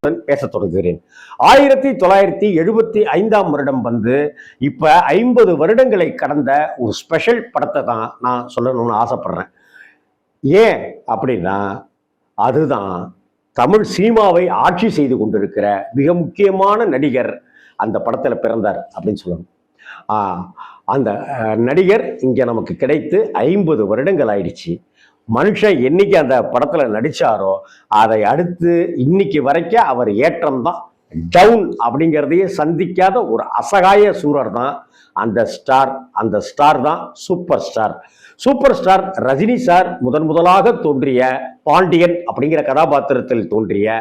ஆர்வத்துடன் பேசத் தொடங்குகிறேன். 1975 வருடம் வந்து இப்ப 50 வருடங்களை கடந்த ஒரு ஸ்பெஷல் படத்தை தான் நான் சொல்லணும்னு ஆசைப்படுறேன். ஏன் அப்படின்னா அதுதான் தமிழ் சினிமாவை ஆட்சி செய்து கொண்டிருக்கிற மிக முக்கியமான நடிகர் அந்த படத்துல பிறந்தார் அப்படின்னு சொல்லணும். அந்த நடிகர் இங்க நமக்கு கிடைத்து 50 வருடங்கள் ஆயிடுச்சு. மனுஷன் என்னைக்கு அந்த படத்துல நடிச்சாரோ அதை அடுத்து இன்னைக்கு வரைக்கும் அவர் ஏற்றம் தான், டவுன் அப்படிங்கிறதையே சந்திக்காத ஒரு அசகாய சூரர் தான் அந்த ஸ்டார். அந்த ஸ்டார் தான் super star. Super star Rajini sir முதலாக தோன்றிய பாண்டியன் அப்படிங்கிற கதாபாத்திரத்தில் தோன்றிய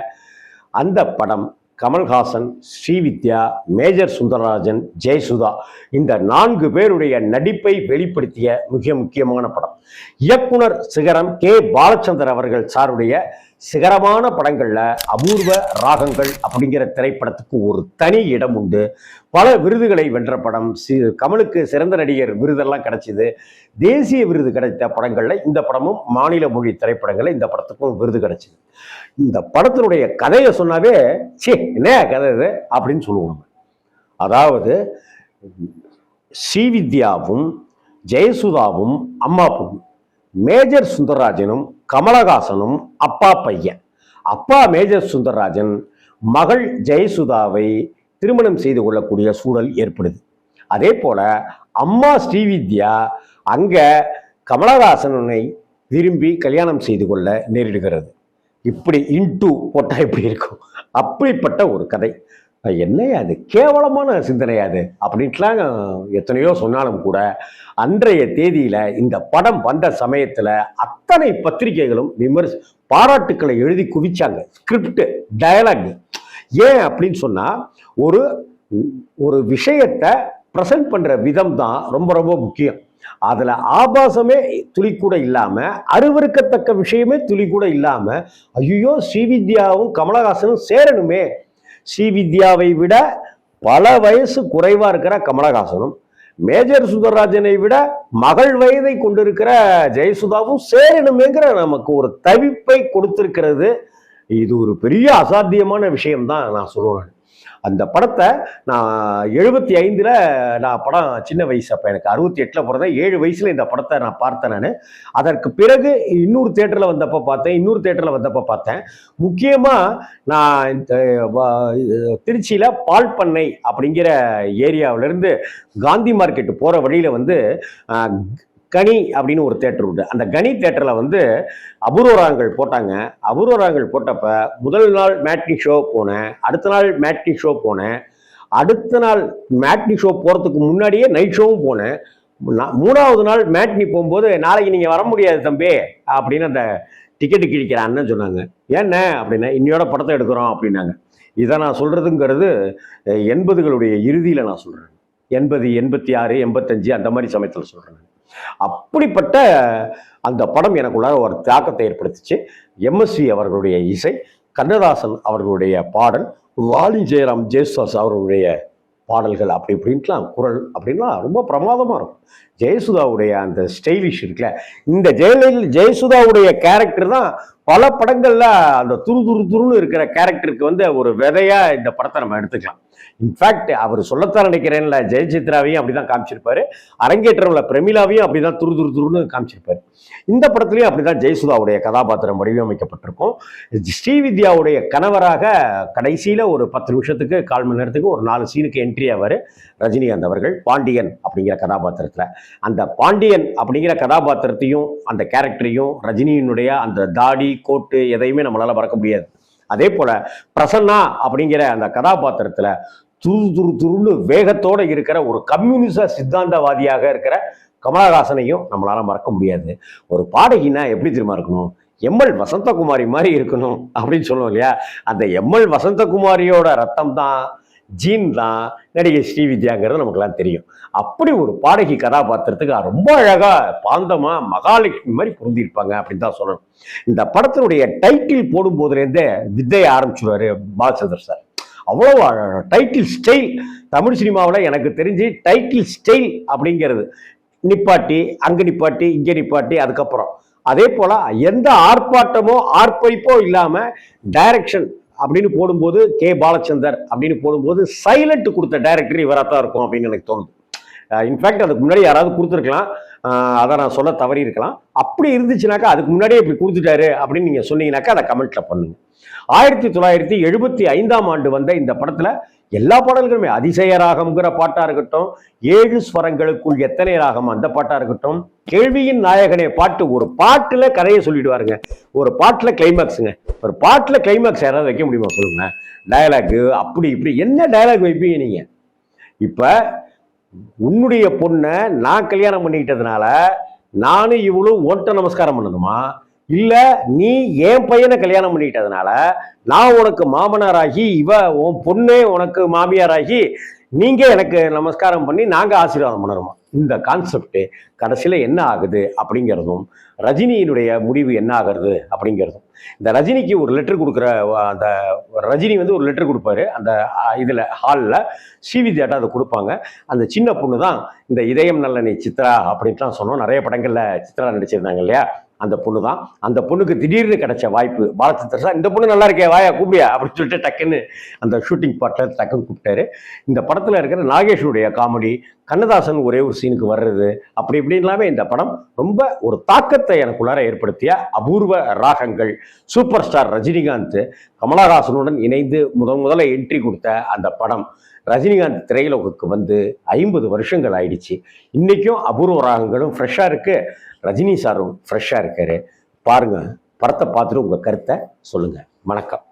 அந்த படம் கமல்ஹாசன், ஸ்ரீவித்யா, மேஜர் சுந்தரராஜன், ஜெயசுதா இந்த 4 பேருடைய நடிப்பை வெளிப்படுத்திய மிக முக்கியமான படம். இயக்குனர் சிகரம் கே பாலச்சந்தர் அவர்கள் சாருடைய சிகரமான படங்கள்ல அபூர்வ ராகங்கள் அப்படிங்கிற திரைப்படத்துக்கு ஒரு தனி இடம் உண்டு. பல விருதுகளை வென்ற படம். கமலுக்கு சிறந்த நடிகர் விருதெல்லாம் கிடைச்சிது. தேசிய விருது கிடைத்த படங்கள்ல இந்த படமும் மாநில மொழி திரைப்படங்கள்ல இந்த படத்துக்கும் விருது கிடைச்சிது. இந்த படத்தினுடைய கதையை சொன்னாவே என்ன கதை இது அப்படின்னு சொல்லுவாங்க. அதாவது ஸ்ரீவித்யாவும் ஜெயசுதாவும் அம்மா பொண்ணு, மேஜர் சுந்தரராஜனும் கமலஹாசனும் அப்பா பையன். அப்பா மேஜர் சுந்தரராஜன் மகள் ஜெயசுதாவை திருமணம் செய்து கொள்ளக்கூடிய சூழல் ஏற்படுது. அதே போல அம்மா ஸ்ரீவித்யா அங்க கமலஹாசனை விரும்பி கல்யாணம் செய்து கொள்ள நேரிடுகிறது. இப்படி இன்டூ போட்டா எப்படி இருக்கும்? அப்படிப்பட்ட ஒரு கதை. என்னையா அது, கேவலமான சிந்தனையாது அப்படின்ட்டுலாம் எத்தனையோ சொன்னாலும் கூட அன்றைய தேதியில இந்த படம் வந்த சமயத்துல அத்தனை பத்திரிகைகளும் பாராட்டுக்களை எழுதி குவிச்சாங்க. Script, dialogue. ஏன் அப்படின்னு சொன்னா ஒரு விஷயத்தை பிரசன்ட் பண்ற விதம் தான் ரொம்ப ரொம்ப முக்கியம். அதுல ஆபாசமே துளி கூட இல்லாம, அருவருக்கத்தக்க விஷயமே துளி கூட இல்லாம, ஐயோ ஸ்ரீவித்யாவும் கமலஹாசனும் சேரணுமே, ஸ்ரீவித்யாவை விட பல வயசு குறைவா இருக்கிற கமலஹாசனும் மேஜர் சுந்தரராஜனை விட மகள் வயதை கொண்டிருக்கிற ஜெயசுதாவும் சேரணுமேங்கிற நமக்கு ஒரு தவிப்பை கொடுத்திருக்கிறது. இது ஒரு பெரிய அசாத்தியமான விஷயம்தான் நான் சொல்லுவேன். அந்த படத்தை நான் 75 நான் படம் சின்ன வயசு, அப்போ எனக்கு 68 பிறந்தேன். 7 வயசுல இந்த படத்தை நான் பார்த்தேன். நான் அதற்கு பிறகு இன்னொரு தேட்டரில் வந்தப்போ பார்த்தேன். முக்கியமாக நான் திருச்சியில் பால் பண்ணை அப்படிங்கிற ஏரியாவிலேருந்து காந்தி மார்க்கெட்டு போகிற வழியில் வந்து கனி அப்படின்னு ஒரு தேட்டர் உண்டு. அந்த கனி தேட்டரில் வந்து அபூர்வராங்கள் போட்டாங்க. அபூர்வராங்கள் போட்டப்ப முதல் நாள் மேட்னி ஷோ போனேன், அடுத்த நாள் மேட்னி ஷோ போனேன், அடுத்த நாள் மேட்னி ஷோ போகிறதுக்கு முன்னாடியே நைட் ஷோவும் போனேன். 3வது நாள் மேட்னி போகும்போது நாளைக்கு நீங்கள் வர முடியாது தம்பி அப்படின்னு அந்த டிக்கெட்டு கிழிக்கிற அண்ணன் சொன்னாங்க. ஏன்ன அப்படின்னா இன்னையோட படத்தை எடுக்கிறோம் அப்படின்னாங்க. இதை நான் சொல்கிறதுங்கிறது 80களுடைய இறுதியில் நான் சொல்கிறேன். 80, 86, 85 அந்த மாதிரி சமயத்தில் சொல்கிறேன். அப்படிப்பட்ட அந்த படம் எனக்குள்ளார ஒரு தாக்கத்தை ஏற்படுத்திச்சு. எம்எஸ்வி அவர்களுடைய இசை, கண்ணதாசன் அவர்களுடைய பாடல், வாலி ஜெயராம், ஜெயசுதாஸ் அவர்களுடைய பாடல்கள் அப்படி இப்படின்ட்டுலாம் குரல் அப்படின்லாம் ரொம்ப பிரமாதமாக இருக்கும். ஜெயசுதாவுடைய அந்த ஸ்டைலிஷ் இருக்குல்ல, இந்த ஜெயசுதாவுடைய கேரக்டர் தான் பல படங்கள்ல அந்த துருன்னு இருக்கிற கேரக்டருக்கு வந்து ஒரு விதையா இந்த படத்தை நம்ம எடுத்துக்கலாம். இன்ஃபேக்ட் அவர் சொல்லத்தான் நினைக்கிறேன்ல, ஜெயசித்ராவையும் அப்படிதான் காமிச்சிருப்பாரு, அரங்கேற்றம்ல பிரமிளாவையும் அப்படிதான் துருன்னு காமிச்சிருப்பாரு. இந்த படத்துலயும் அப்படிதான் ஜெயசுதாவுடைய கதாபாத்திரம் வடிவமைக்கப்பட்டிருக்கும். ஸ்ரீவித்யாவுடைய கணவராக கடைசியில ஒரு 10 நிமிஷத்துக்கு 1/4 மணி நேரத்துக்கு ஒரு 4 சீனுக்கு என்ட்ரி ஆவார் ரஜினிகாந்த் அவர்கள் பாண்டியன் அப்படிங்கிற கதாபாத்திரத்துல. அந்த பாண்டியன் அப்படிங்கிற கதாபாத்திரத்தையும் அந்த கேரக்டரையும் ரஜினியினுடைய அந்த தாடி கோட்டு எதையுமே நம்மளால மறக்க முடியாது. அதே போல பிரசன்னா அப்படிங்கிற அந்த கதாபாத்திரத்துல துருன்னு வேகத்தோட இருக்கிற ஒரு கம்யூனிச சித்தாந்தவாதியாக இருக்கிற கமலஹாசனையும் நம்மளால மறக்க முடியாது. ஒரு பாடகினா எப்படி தெரியுமா இருக்கணும்? எம்எல் வசந்தகுமாரி மாதிரி இருக்கணும் அப்படின்னு சொல்லுவோம் இல்லையா? அந்த எம்எல் வசந்தகுமாரியோட ரத்தம் தான், ஜீன் தான் நடிகை ஸ்ரீவித்யாங்கிறது நமக்குலாம் தெரியும். அப்படி ஒரு பாடகி கதாபாத்திரத்துக்கு ரொம்ப அழகா பாந்தமா மகாலட்சுமி மாதிரி பொருந்திருப்பாங்க அப்படின்னு தான் சொல்லணும். இந்த படத்தினுடைய டைட்டில் போடும் போதுலேருந்தே வித்தையை ஆரம்பிச்சுருவாரு பாலச்சந்தர் சார். அவ்வளோ டைட்டில் ஸ்டைல் தமிழ் சினிமாவில் எனக்கு தெரிஞ்சு டைட்டில் ஸ்டைல் அப்படிங்கிறது நிப்பாட்டி அங்கே நிப்பாட்டி இங்கே நிப்பாட்டி அதுக்கப்புறம் அதே போல எந்த ஆர்ப்பாட்டமோ ஆர்ப்பரிப்போ இல்லாமல் டைரக்ஷன் அப்படின்னு போடும்போது கே பாலச்சந்தர் அப்படின்னு போடும்போது சைலண்ட் கொடுத்த டைரக்டர் இவராக தான் இருக்கும் அப்படின்னு எனக்கு தோணுது. இன்ஃபேக்ட் அதுக்கு முன்னாடி யாராவது கொடுத்துருக்கலாம், அதை நான் சொல்ல தவறி இருக்கலாம். அப்படி இருந்துச்சுனாக்கா அதுக்கு முன்னாடியே இப்படி கொடுத்துட்டாரு அப்படின்னு நீங்க சொன்னீங்கன்னாக்கா அதை கமெண்ட்ல பண்ணுங்க. 1975ஆம் ஆண்டு வந்த இந்த படத்துல எல்லா பாடல்களுமே, அதிசய ராகம்ங்கிற பாட்டா இருக்கட்டும், 7 ஸ்வரங்களுக்குள் எத்தனை ராகம் அந்த பாட்டா இருக்கட்டும், கேள்வியின் நாயகனே பாட்டு, ஒரு பாட்டுல கதையை சொல்லிடுவாருங்க. ஒரு பாட்டுல கிளைமேக்ஸுங்க. ஒரு பாட்டுல கிளைமேக்ஸ் யாராவது வைக்க முடியுமா சொல்லுங்க? டயலாக் அப்படி இப்படி என்ன டயலாக் வைப்பீங்க நீங்க? இப்ப உன்னுடைய பொண்ணை நான் கல்யாணம் பண்ணிக்கிட்டதுனால நானும் இவளும் ஓட்ட நமஸ்காரம் பண்ணணுமா? இல்ல நீ என் பையனை கல்யாணம் பண்ணிக்கிட்டதுனால நான் உனக்கு மாமனாராகி இவ உன் பொண்ணே உனக்கு மாமியாராகி நீங்க எனக்கு நமஸ்காரம் பண்ணி நாங்க ஆசீர்வாதம் பண்ணணுமா? இந்த கான்செப்ட் கடைசியில என்ன ஆகுது அப்படிங்கிறதும், ரஜினியினுடைய முடிவு என்ன ஆகுறது அப்படிங்கிறதும். இந்த ரஜினிக்கு ஒரு லெட்டர் கொடுக்குற அந்த ரஜினி ஒரு லெட்டர் கொடுப்பாரு அந்த இதுல ஹாலில், ஸ்ரீவித்யாட்ட அதை கொடுப்பாங்க. அந்த சின்ன பொண்ணு தான் இந்த இதயம் நல்ல சித்ரா அப்படின்ட்டுலாம் சொன்னோம். நிறைய படங்கள்ல சித்ரா நடிச்சிருந்தாங்க இல்லையா, அந்த பொண்ணு தான். அந்த பொண்ணுக்கு திடீர்னு கிடைச்ச வாய்ப்பு, பாலச்சந்தர் சார் இந்த பொண்ணு நல்லா இருக்கே வாயா கூப்பிடியா அப்படின்னு சொல்லிட்டு டக்குன்னு அந்த ஷூட்டிங் ஸ்பாட்ல டக்குன்னு கூப்பிட்டாரு. இந்த படத்துல இருக்கிற நாகேஷுடைய காமெடி, கண்ணதாசன் ஒரே ஒரு சீனுக்கு வர்றது, அப்படி இப்படின்லாமே இந்த படம் ரொம்ப ஒரு தாக்கத்தை எனக்குள்ளார ஏற்படுத்திய அபூர்வ ராகங்கள். சூப்பர் ஸ்டார் ரஜினிகாந்த் கமலஹாசனுடன் இணைந்து முதல்ல என்ட்ரி கொடுத்த அந்த படம் ரஜினிகாந்த் திரையுலகுக்கு 50 வருஷங்கள் ஆயிடுச்சு. இன்னைக்கும் அபூர்வ ராகங்களும் ஃப்ரெஷ்ஷாக இருக்கு, ரஜினி சாரும் ஃப்ரெஷ்ஷாக இருக்காரு. பாருங்க, படத்தை பார்த்துட்டு உங்க கருத்தை சொல்லுங்க. வணக்கம்.